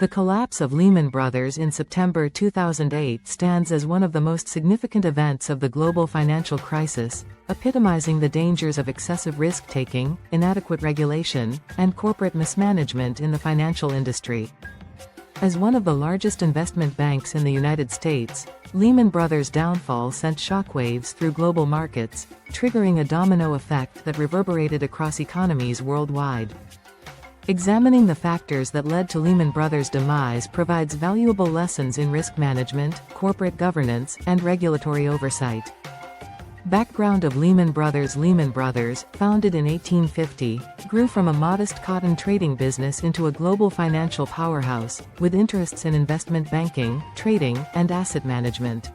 The collapse of Lehman Brothers in September 2008 stands as one of the most significant events of the global financial crisis, epitomizing the dangers of excessive risk-taking, inadequate regulation, and corporate mismanagement in the financial industry. As one of the largest investment banks in the United States, Lehman Brothers' downfall sent shockwaves through global markets, triggering a domino effect that reverberated across economies worldwide. Examining the factors that led to Lehman Brothers' demise provides valuable lessons in risk management, corporate governance, and regulatory oversight. Background of Lehman Brothers. Lehman Brothers, founded in 1850, grew from a modest cotton trading business into a global financial powerhouse, with interests in investment banking, trading, and asset management.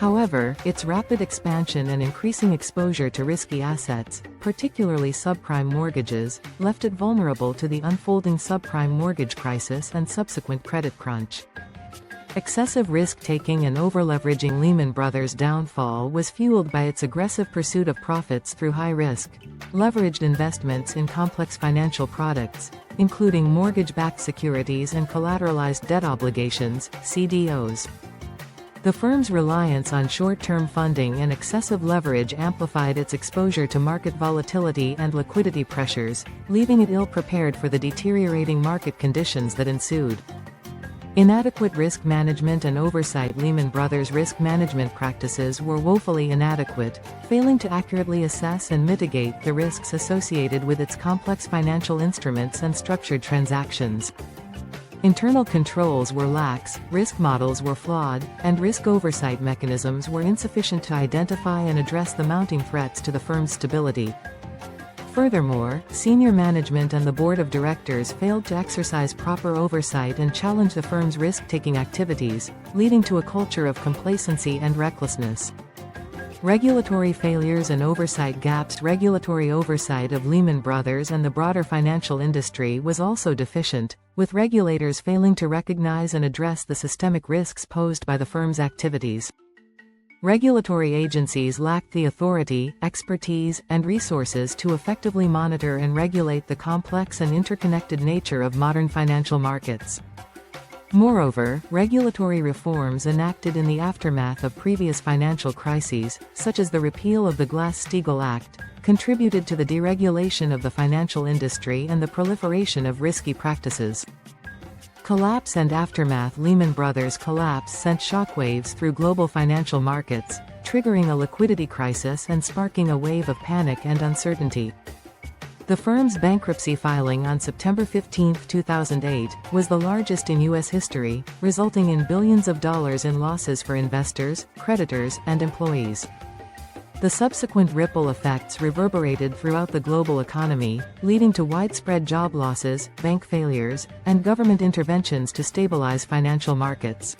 However, its rapid expansion and increasing exposure to risky assets, particularly subprime mortgages, left it vulnerable to the unfolding subprime mortgage crisis and subsequent credit crunch. Excessive risk-taking and overleveraging. Lehman Brothers' downfall was fueled by its aggressive pursuit of profits through high-risk, leveraged investments in complex financial products, including mortgage-backed securities and collateralized debt obligations, CDOs. The firm's reliance on short-term funding and excessive leverage amplified its exposure to market volatility and liquidity pressures, leaving it ill-prepared for the deteriorating market conditions that ensued. Inadequate risk management and oversight. Lehman Brothers' risk management practices were woefully inadequate, failing to accurately assess and mitigate the risks associated with its complex financial instruments and structured transactions. Internal controls were lax, risk models were flawed, and risk oversight mechanisms were insufficient to identify and address the mounting threats to the firm's stability. Furthermore, senior management and the board of directors failed to exercise proper oversight and challenge the firm's risk-taking activities, leading to a culture of complacency and recklessness. Regulatory failures and oversight gaps. Regulatory oversight of Lehman Brothers and the broader financial industry was also deficient, with regulators failing to recognize and address the systemic risks posed by the firm's activities. Regulatory agencies lacked the authority, expertise, and resources to effectively monitor and regulate the complex and interconnected nature of modern financial markets. Moreover, regulatory reforms enacted in the aftermath of previous financial crises, such as the repeal of the Glass-Steagall Act, contributed to the deregulation of the financial industry and the proliferation of risky practices. Collapse and aftermath. Lehman Brothers' collapse sent shockwaves through global financial markets, triggering a liquidity crisis and sparking a wave of panic and uncertainty. The firm's bankruptcy filing on September 15, 2008, was the largest in U.S. history, resulting in billions of dollars in losses for investors, creditors, and employees. The subsequent ripple effects reverberated throughout the global economy, leading to widespread job losses, bank failures, and government interventions to stabilize financial markets.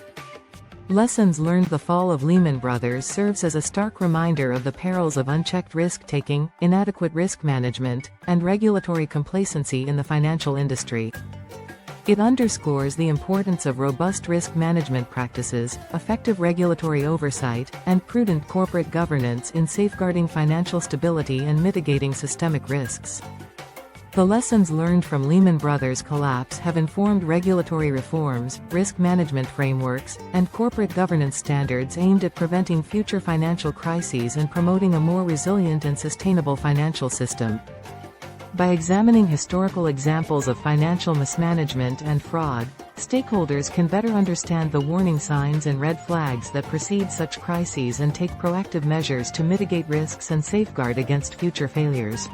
Lessons learned. The fall of Lehman Brothers serves as a stark reminder of the perils of unchecked risk-taking, inadequate risk management, and regulatory complacency in the financial industry. It underscores the importance of robust risk management practices, effective regulatory oversight, and prudent corporate governance in safeguarding financial stability and mitigating systemic risks. The lessons learned from Lehman Brothers' collapse have informed regulatory reforms, risk management frameworks, and corporate governance standards aimed at preventing future financial crises and promoting a more resilient and sustainable financial system. By examining historical examples of financial mismanagement and fraud, stakeholders can better understand the warning signs and red flags that precede such crises and take proactive measures to mitigate risks and safeguard against future failures.